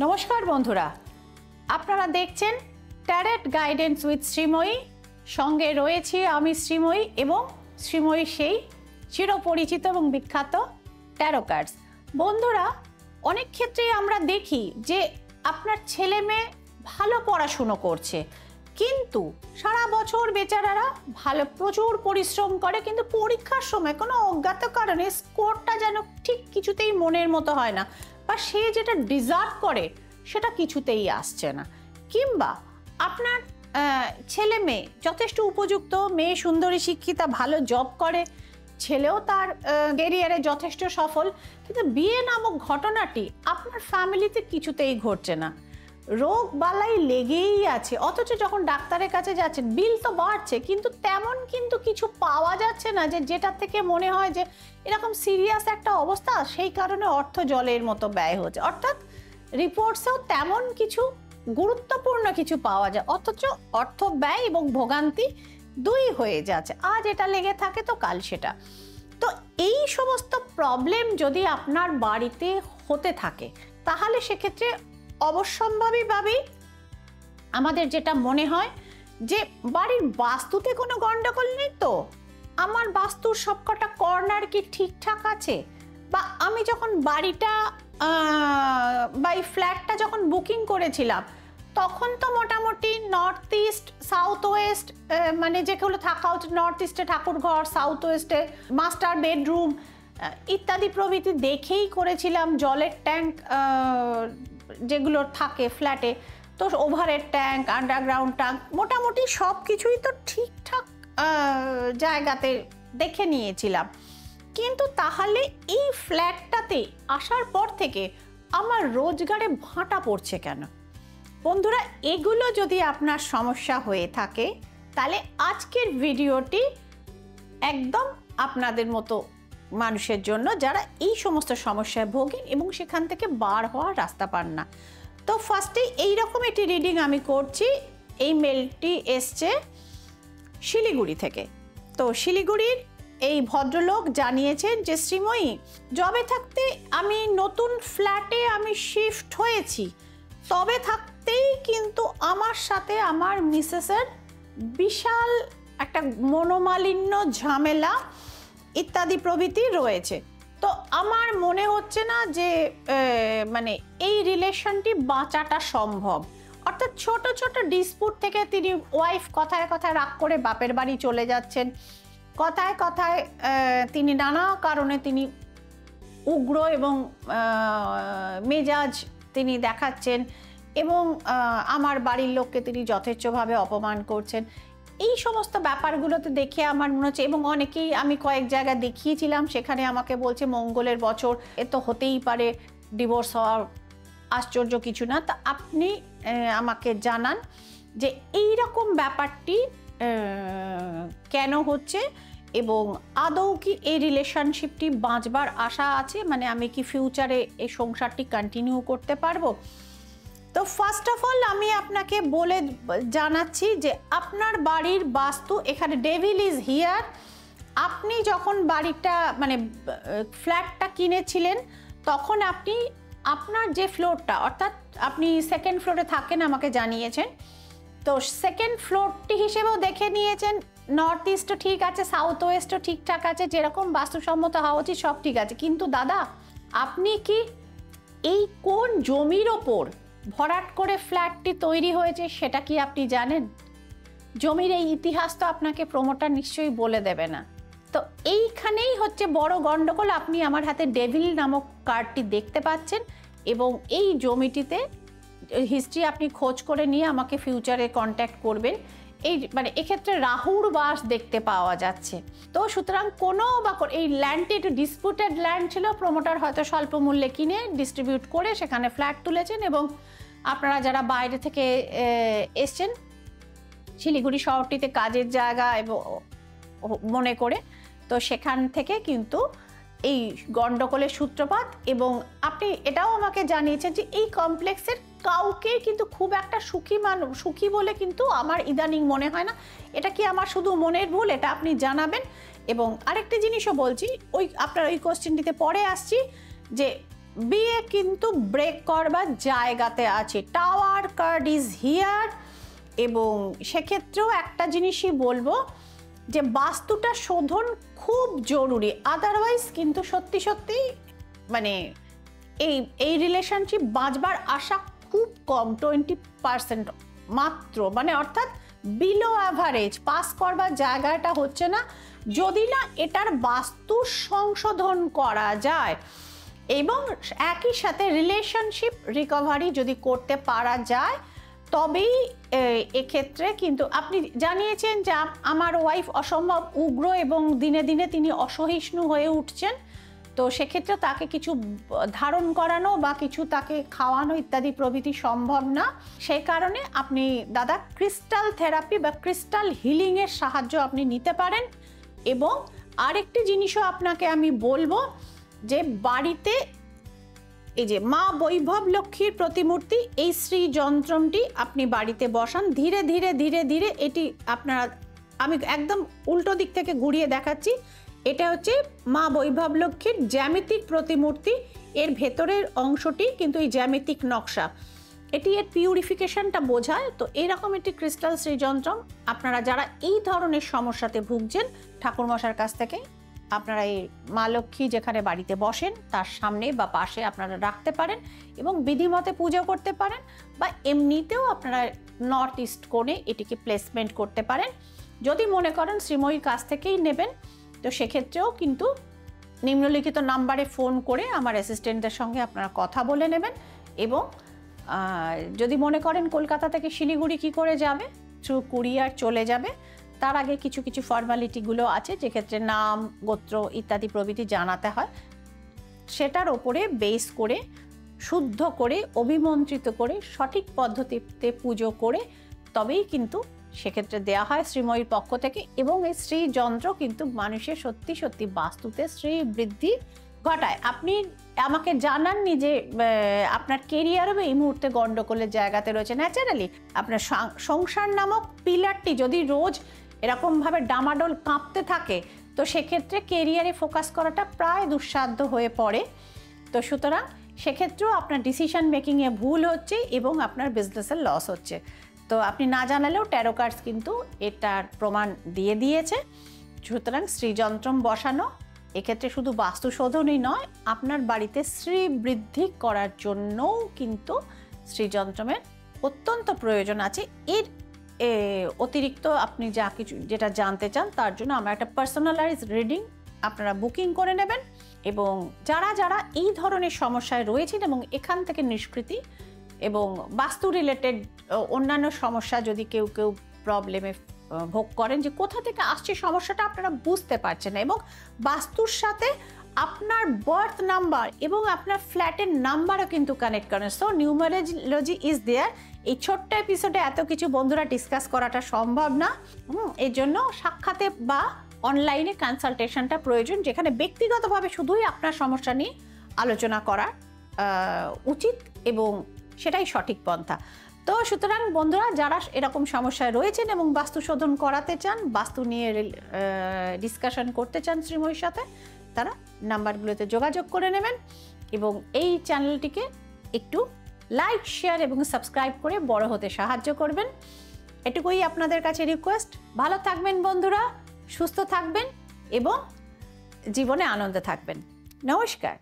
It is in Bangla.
নমস্কার বন্ধুরা, আপনারা দেখছেন ট্যারট গাইডেন্স উইথ শ্রীময়ী। সঙ্গে রয়েছি আমি শ্রীময়ী এবং শ্রীময়ী সেই চিরপরিচিত এবং বিখ্যাত ট্যারো কার্ডস। বন্ধুরা, অনেক ক্ষেত্রেই আমরা দেখি যে আপনার ছেলে মেয়ে ভালো পড়াশুনো করছে, কিন্তু সারা বছর বেচারারা ভালো প্রচুর পরিশ্রম করে, কিন্তু পরীক্ষার সময় কোনো অজ্ঞাত কারণে স্কোরটা যেন ঠিক কিছুতেই মনের মতো হয় না, বা সে যেটা ডিজার্ভ করে সেটা কিছুতেই আসছে না। কিংবা আপনার ছেলে মেয়ে যথেষ্ট উপযুক্ত, মেয়ে সুন্দরী শিক্ষিতা, ভালো জব করে, ছেলেও তার ক্যারিয়ারে যথেষ্ট সফল, কিন্তু বিয়ে নামক ঘটনাটি আপনার ফ্যামিলিতে কিছুতেই ঘটছে না। রোগ বালাই লেগেই আছে, অথচ যখন ডাক্তারের কাছে যাচ্ছেন বিল তো বাড়ছে, কিন্তু তেমন কিন্তু কিছু পাওয়া যাচ্ছে না যেটা থেকে মনে হয় যে এরকম সিরিয়াস একটা অবস্থা, সেই কারণে অর্থ জলের মতো ব্যয় হচ্ছে। অর্থাৎ রিপোর্টসেও তেমন কিছু গুরুত্বপূর্ণ কিছু পাওয়া যায়, অথচ অর্থ ব্যয় এবং ভোগান্তি দুই হয়ে যাচ্ছে। আজ এটা লেগে থাকে তো কাল সেটা। তো এই সমস্ত প্রবলেম যদি আপনার বাড়িতে হতে থাকে, তাহলে সেক্ষেত্রে অবশ্যম্ভাবীভাবেই আমাদের যেটা মনে হয় যে বাড়ির বাস্তুতে কোনো গন্ডগোল নেই তো, আমার বাস্তুর সবকটা কর্নার কি ঠিকঠাক আছে, বা আমি যখন বাড়িটা বা এই ফ্ল্যাটটা যখন বুকিং করেছিলাম তখন তো মোটামুটি নর্থ ইস্ট, সাউথ ওয়েস্ট, মানে যেগুলো থাকা উচিত, নর্থ ইস্টে ঠাকুরঘর, সাউথ ওয়েস্টে মাস্টার বেডরুম ইত্যাদি প্রভৃতি দেখেই করেছিলাম। জলের ট্যাঙ্ক যেগুলো থাকে ফ্ল্যাটে, তো ওভারের ট্যাঙ্ক, আন্ডারগ্রাউন্ড ট্যাঙ্ক, মোটামুটি সব কিছুই তো ঠিকঠাক জায়গাতে দেখে নিয়েছিলাম। কিন্তু তাহলে এই ফ্ল্যাটটাতে আসার পর থেকে আমার রোজগারে ভাঁটা পড়ছে কেন? বন্ধুরা, এগুলো যদি আপনার সমস্যা হয়ে থাকে, তাহলে আজকের ভিডিওটি একদম আপনাদের মতো মানুষের জন্য, যারা এই সমস্ত সমস্যায় ভোগেন এবং সেখান থেকে বার হওয়ার রাস্তা পান না। তো ফার্স্টেই এইরকম একটি রিডিং আমি করছি। এই মেলটি এসছে শিলিগুড়ি থেকে। তো শিলিগুড়ির এই ভদ্রলোক জানিয়েছেন যে শ্রীময়ী, জবে থাকতে আমি নতুন ফ্ল্যাটে আমি শিফট হয়েছি, তবে থাকতেই কিন্তু আমার সাথে আমার মিসেসের বিশাল একটা মনোমালিন্য, ঝামেলা ইত্যাদি প্রভৃতি রয়েছে। তো আমার মনে হচ্ছে না যে মানে এই রিলেশনটি বাঁচাটা সম্ভব। অর্থাৎ ছোট ছোট ডিসপুট থেকে তিনি ওয়াইফ কথায় কথায় রাগ করে বাপের বাড়ি চলে যাচ্ছেন, কথায় কথায় তিনি নানা কারণে তিনি উগ্র এবং মেজাজ তিনি দেখাচ্ছেন, এবং আমার বাড়ির লোককে তিনি যথেচ্ছভাবে অপমান করছেন। এই সমস্ত ব্যাপারগুলোতে দেখে আমার মনে হচ্ছে, এবং অনেকেই আমি কয়েক জায়গায় দেখিয়েছিলাম, সেখানে আমাকে বলছে মঙ্গলের বছর, এ তো হতেই পারে, ডিভোর্স হওয়ার আশ্চর্য কিছু না। তা আপনি আমাকে জানান যে এই রকম ব্যাপারটি কেন হচ্ছে, এবং আদৌ কি এই রিলেশনশিপটি বাঁচবার আশা আছে, মানে আমি কি ফিউচারে এই সংসারটি কন্টিনিউ করতে পারবো। তো ফার্স্ট অফ অল আমি আপনাকে বলে জানাচ্ছি যে আপনার বাড়ির বাস্তু, এখানে ডেভিল ইজ হিয়ার। আপনি যখন বাড়িটা মানে ফ্ল্যাটটা কিনেছিলেন, তখন আপনি আপনার যে ফ্লোরটা, অর্থাৎ আপনি সেকেন্ড ফ্লোরে থাকেন আমাকে জানিয়েছেন, তো সেকেন্ড ফ্লোরটি হিসেবেও দেখে নিয়েছেন নর্থ ইস্টও ঠিক আছে, সাউথ ওয়েস্টও ঠিকঠাক আছে, যেরকম বাস্তুসম্মত হওয়া উচিত সব ঠিক আছে। কিন্তু দাদা, আপনি কি এই কোন জমির ওপর ভরাট করে ফ্ল্যাটটি তৈরি হয়েছে সেটা কি আপনি জানেন? জমির এই ইতিহাস তো আপনাকে প্রমোটার নিশ্চয়ই বলে দেবে না। তো এইখানেই হচ্ছে বড় গন্ডগোল। আপনি আমার হাতে ডেভিল নামক কার্ডটি দেখতে পাচ্ছেন, এবং এই জমিটিতে হিস্ট্রি আপনি খোঁজ করে নিয়ে আমাকে ফিউচারে কন্ট্যাক্ট করবেন। এই মানে এক্ষেত্রে রাহুর বাস দেখতে পাওয়া যাচ্ছে। তো সুতরাং কোনো বা এই ল্যান্ডটি একটু ডিসপুটেড ল্যান্ড ছিল, প্রমোটার হয়তো স্বল্প মূল্যে কিনে ডিস্ট্রিবিউট করে সেখানে ফ্ল্যাট তুলেছেন, এবং আপনারা যারা বাইরে থেকে এসছেন শিলিগুড়ি শহরটিতে কাজের জায়গা এবং মনে করে, তো সেখান থেকে কিন্তু এই গন্ডগোলের সূত্রপাত। এবং আপনি এটাও আমাকে জানিয়েছেন যে এই কমপ্লেক্সের কাউকে কিন্তু খুব একটা সুখী বলে কিন্তু আমার ইদানিং মনে হয় না। এটা কি আমার শুধু মনের ভুল, এটা আপনি জানাবেন। এবং আরেকটি জিনিসও বলছি, ওই আপনার ওই কোশ্চেনটিতে পরে আসছি, যে বিয়ে কিন্তু ব্রেক করবার জায়গাতে আছে, টাওয়ার কার্ড ইজ হিয়ার। এবং সেক্ষেত্রেও একটা জিনিসই বলবো যে বাস্তুটা শোধন খুব জরুরি, আদারওয়াইজ কিন্তু সত্যি সত্যি মানে এই রিলেশনশিপ বাঁচবার আশা খুব কম, 20% মাত্র, মানে অর্থাৎ বিলো অ্যাভারেজ, পাস করবার জায়গাটা হচ্ছে না। যদি না এটার বাস্তু সংশোধন করা যায় এবং একই সাথে রিলেশনশিপ রিকভারি যদি করতে পারা যায়, তবেই এক্ষেত্রে কিন্তু আপনি জানিয়েছেন যে আমার ওয়াইফ অসম্ভব উগ্র এবং দিনে দিনে তিনি অসহিষ্ণু হয়ে উঠছেন। তো সেক্ষেত্রে তাকে কিছু ধারণ করানো বা কিছু তাকে খাওয়ানো ইত্যাদি প্রভৃতি সম্ভব না। সেই কারণে আপনি দাদা ক্রিস্টাল থেরাপি বা ক্রিস্টাল হিলিংয়ের সাহায্য আপনি নিতে পারেন। এবং আরেকটি জিনিসও আপনাকে আমি বলবো যে বাড়িতে এই যে মা বৈভব লক্ষ্মীর প্রতিমূর্তি, এই শ্রী যন্ত্রটি আপনি বাড়িতে বসান। ধীরে ধীরে ধীরে ধীরে এটি আপনারা, আমি একদম উল্টো দিক থেকে ঘুরিয়ে দেখাচ্ছি। এটা হচ্ছে মা বৈভব লক্ষ্মীর জ্যামিতিক প্রতিমূর্তি, এর ভেতরের অংশটি কিন্তু এই জ্যামিতিক নকশা, এটি এর পিউরিফিকেশনটা বোঝায়। তো এইরকম একটি ক্রিস্টাল শ্রীযন্ত্রম আপনারা যারা এই ধরনের সমস্যাতে ভুগছেন, ঠাকুরমশার কাছ থেকে আপনারা এই মা লক্ষ্মী যেখানে বাড়িতে বসেন তার সামনে বা পাশে আপনারা রাখতে পারেন এবং বিধিমতে পুজো করতে পারেন, বা এমনিতেও আপনারা নর্থ ইস্ট কোণে এটিকে প্লেসমেন্ট করতে পারেন। যদি মনে করেন শ্রীময়ীর কাছ থেকেই নেবেন, তো সেক্ষেত্রেও কিন্তু নিম্নলিখিত নাম্বারে ফোন করে আমার অ্যাসিস্ট্যান্টদের সঙ্গে আপনারা কথা বলে নেবেন। এবং যদি মনে করেন কলকাতা থেকে শিলিগুড়ি কি করে যাবে, থ্রু কুরিয়ার চলে যাবে, তার আগে কিছু কিছু ফর্মালিটিগুলো আছে যেক্ষেত্রে নাম, গোত্র ইত্যাদি প্রভৃতি জানাতে হয়। সেটার ওপরে বেস করে, শুদ্ধ করে, অভিমন্ত্রিত করে, সঠিক পদ্ধতিতে পুজো করে তবেই কিন্তু সেক্ষেত্রে দেয়া হয় শ্রীময়ীর পক্ষ থেকে। এবং এই শ্রী যন্ত্র কিন্তু মানুষের সত্যি সত্যি বাস্তুতে শ্রী বৃদ্ধি ঘটায়। আপনি আমাকে জানাননি যে আপনার কেরিয়ারও এই মুহূর্তে গন্ডগোলের জায়গাতে রয়েছে। ন্যাচারালি আপনার সংসার নামক পিলারটি যদি রোজ এরকমভাবে ডামাডোল কাঁপতে থাকে, তো সেক্ষেত্রে কেরিয়ারে ফোকাস করাটা প্রায় দুঃসাধ্য হয়ে পড়ে। তো সুতরাং সেক্ষেত্রেও আপনার ডিসিশন মেকিংয়ে ভুল হচ্ছে এবং আপনার বিজনেসের লস হচ্ছে। তো আপনি না জানালেও ট্যারো কার্ডস কিন্তু এটার প্রমাণ দিয়ে দিয়েছে। সুতরাং শ্রীযন্ত্রম বসানো এক্ষেত্রে শুধু বাস্তু শোধনই নয়, আপনার বাড়িতে শ্রী বৃদ্ধি করার জন্যও কিন্তু শ্রীযন্ত্রমের অত্যন্ত প্রয়োজন আছে। এর অতিরিক্ত আপনি যা কিছু যেটা জানতে চান তার জন্য আমরা একটা পার্সোনালাইজ রিডিং আপনারা বুকিং করে নেবেন। এবং যারা যারা এই ধরনের সমস্যায় রয়েছেন এবং এখান থেকে নিষ্কৃতি এবং বাস্তু রিলেটেড অন্যান্য সমস্যা যদি কেউ কেউ প্রবলেমে ভোগ করেন, যে কোথা থেকে আসছে সমস্যাটা আপনারা বুঝতে পারছেন না, এবং বাস্তুর সাথে আপনার বার্থ নাম্বার এবং আপনার ফ্ল্যাটের নাম্বারও কিন্তু কানেক্ট করেন। So numerology is there. এই ছোট্ট এপিসোডে এত কিছু বন্ধুরা ডিসকাস করাটা সম্ভব না, এর জন্য সাক্ষাতে বা অনলাইনে কনসালটেশনটা প্রয়োজন, যেখানে ব্যক্তিগতভাবে শুধুই আপনার সমস্যা নিয়ে আলোচনা করা উচিত এবং সেটাই সঠিক পন্থা। তো সুতরাং বন্ধুরা যারা এরকম সমস্যায় রয়েছেন এবং বাস্তু শোধন করাতে চান, বাস্তু নিয়ে ডিসকাশন করতে চান শ্রীময়ীর সাথে, তারা নাম্বারগুলোতে যোগাযোগ করে নেবেন এবং এই চ্যানেলটিকে একটু লাইক, শেয়ার এবং সাবস্ক্রাইব করে বড় হতে সাহায্য করবেন। এটুকুই আপনাদের কাছে রিকোয়েস্ট। ভালো থাকবেন বন্ধুরা, সুস্থ থাকবেন এবং জীবনে আনন্দে থাকবেন। নমস্কার।